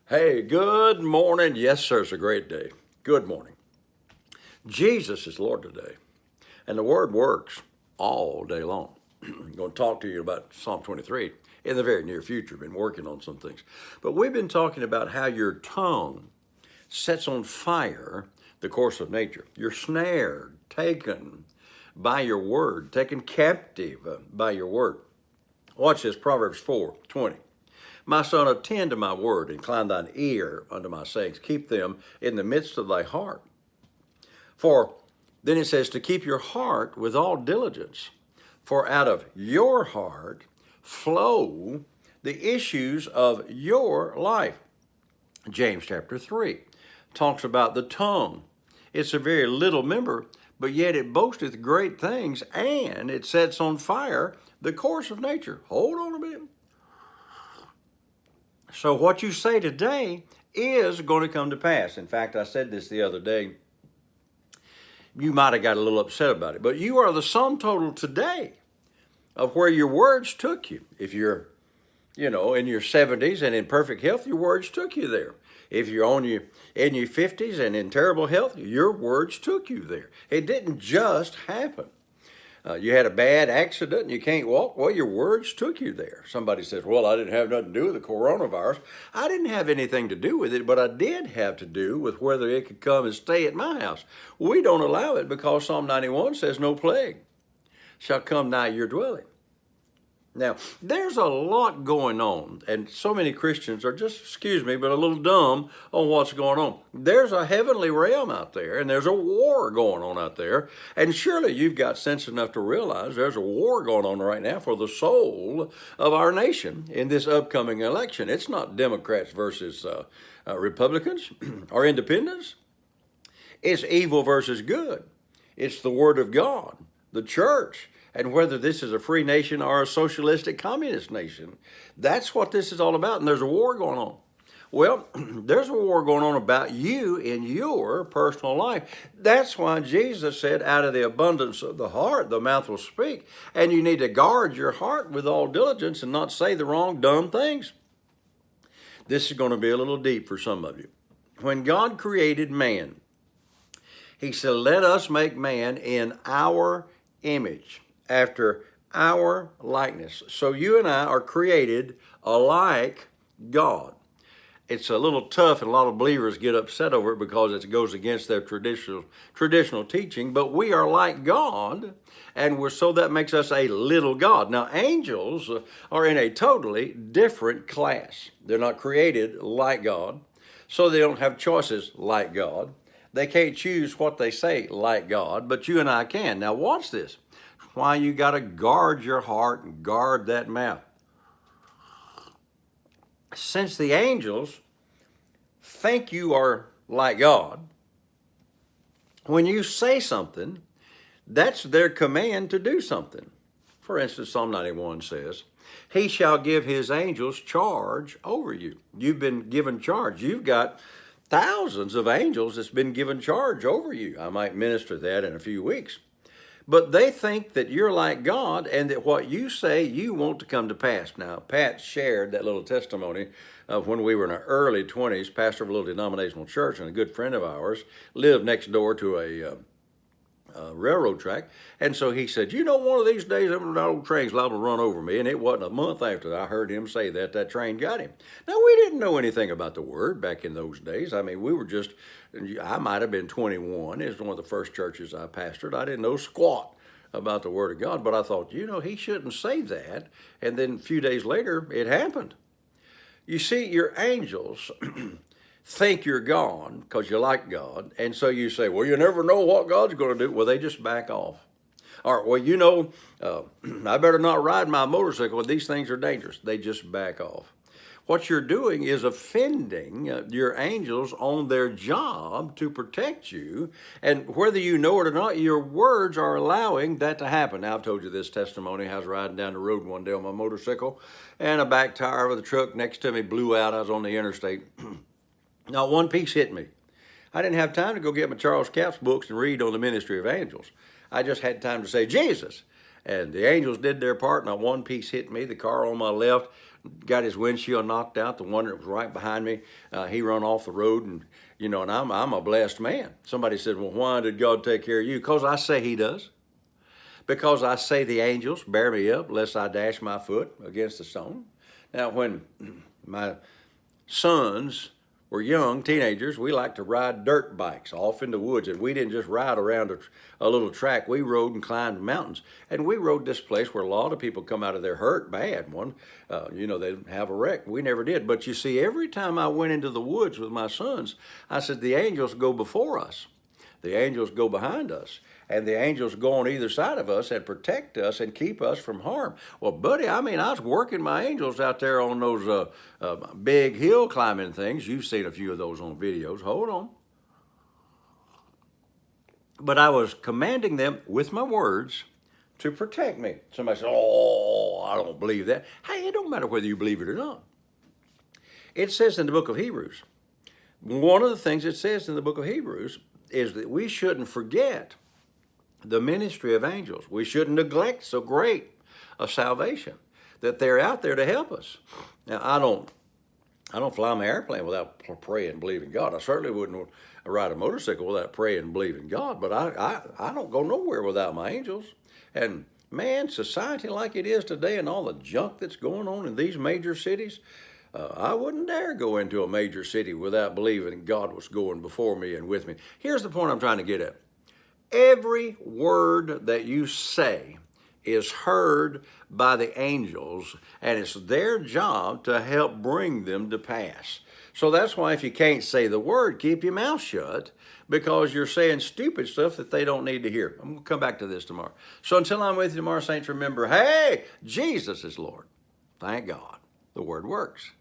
Hey, good morning. Yes, sir, it's a great day. Good morning. Jesus is Lord today, and the Word works all day long. I'm going to talk to you about Psalm 23 in the very near future. Been working on some things. But we've been talking about how your tongue sets on fire the course of nature. You're snared, taken by your word, taken captive by your word. Watch this, Proverbs 4:20. My son, attend to my word, incline thine ear unto my sayings. Keep them in the midst of thy heart. For then it says to keep your heart with all diligence. For out of your heart flow the issues of your life. James chapter 3 talks about the tongue. It's a very little member, but yet it boasteth great things, and it sets on fire the course of nature. Hold on a minute. So what you say today is going to come to pass. In fact, I said this the other day. You might have got a little upset about it, but you are the sum total today of where your words took you. If you're, in your 70s and in perfect health, your words took you there. If you're in your 50s and in terrible health, your words took you there. It didn't just happen. You had a bad accident and you can't walk. Well, your words took you there. Somebody says, well, I didn't have nothing to do with the coronavirus. I didn't have anything to do with it, but I did have to do with whether it could come and stay at my house. We don't allow it because Psalm 91 says no plague shall come nigh your dwelling. Now, there's a lot going on, and so many Christians are just, excuse me, but a little dumb on what's going on. There's a heavenly realm out there, and there's a war going on out there, and surely you've got sense enough to realize there's a war going on right now for the soul of our nation in this upcoming election. It's not Democrats versus Republicans or independents. It's evil versus good. It's the Word of God, the church, and whether this is a free nation or a socialistic communist nation. That's what this is all about, and there's a war going on. Well, there's a war going on about you in your personal life. That's why Jesus said, out of the abundance of the heart, the mouth will speak. And you need to guard your heart with all diligence and not say the wrong, dumb things. This is going to be a little deep for some of you. When God created man, he said, let us make man in our image, after our likeness. So you and I are created alike God. It's a little tough, and a lot of believers get upset over it because it goes against their traditional teaching, but we are like God, and so that makes us a little God. Now, angels are in a totally different class. They're not created like God, so they don't have choices like God. They can't choose what they say like God, but you and I can. Now, watch this. Why you got to guard your heart and guard that mouth. Since the angels think you are like God, when you say something, that's their command to do something. For instance, Psalm 91 says, he shall give his angels charge over you. You've been given charge. You've got thousands of angels that's been given charge over you. I might minister that in a few weeks. But they think that you're like God and that what you say you want to come to pass. Now, Pat shared that little testimony of when we were in our early 20s, pastor of a little denominational church, and a good friend of ours lived next door to a railroad track. And so he said, one of these days, that old train's liable to run over me. And it wasn't a month after I heard him say that train got him. Now, we didn't know anything about the word back in those days. I mean, I might have been 21. It was one of the first churches I pastored. I didn't know squat about the word of God, but I thought, he shouldn't say that. And then a few days later, it happened. You see, your angels think you're God because you like God. And so you say, well, you never know what God's going to do. Well, they just back off. All right, well, I better not ride my motorcycle. These things are dangerous. They just back off. What you're doing is offending your angels on their job to protect you. And whether you know it or not, your words are allowing that to happen. Now, I've told you this testimony. I was riding down the road one day on my motorcycle, and a back tire of the truck next to me blew out. I was on the interstate. Not one piece hit me. I didn't have time to go get my Charles Capps books and read on the ministry of angels. I just had time to say, Jesus. And the angels did their part. Not one piece hit me. The car on my left, got his windshield knocked out. The one that was right behind me, he run off the road, and and I'm a blessed man. Somebody said, "Well, why did God take care of you?" Because I say He does. Because I say the angels bear me up, lest I dash my foot against a stone. Now, when my sons were young, teenagers, we liked to ride dirt bikes off in the woods, and we didn't just ride around a little track. We rode and climbed mountains, and we rode this place where a lot of people come out of there hurt bad. They have a wreck. We never did. But you see, every time I went into the woods with my sons, I said, the angels go before us. The angels go behind us, and the angels go on either side of us and protect us and keep us from harm. Well, buddy, I was working my angels out there on those big hill climbing things. You've seen a few of those on videos. Hold on. But I was commanding them with my words to protect me. Somebody said, "Oh, I don't believe that." Hey, it don't matter whether you believe it or not. It says in the book of Hebrews, one of the things it says in the book of Hebrews is that we shouldn't forget the ministry of angels. We shouldn't neglect so great a salvation, that they're out there to help us. Now, I don't fly my airplane without praying and believing God. I certainly wouldn't ride a motorcycle without praying and believing God, but I don't go nowhere without my angels. And man, society like it is today and all the junk that's going on in these major cities, I wouldn't dare go into a major city without believing God was going before me and with me. Here's the point I'm trying to get at. Every word that you say is heard by the angels, and it's their job to help bring them to pass. So that's why if you can't say the word, keep your mouth shut, because you're saying stupid stuff that they don't need to hear. I'm going to come back to this tomorrow. So until I'm with you tomorrow, saints, remember, hey, Jesus is Lord. Thank God. The word works.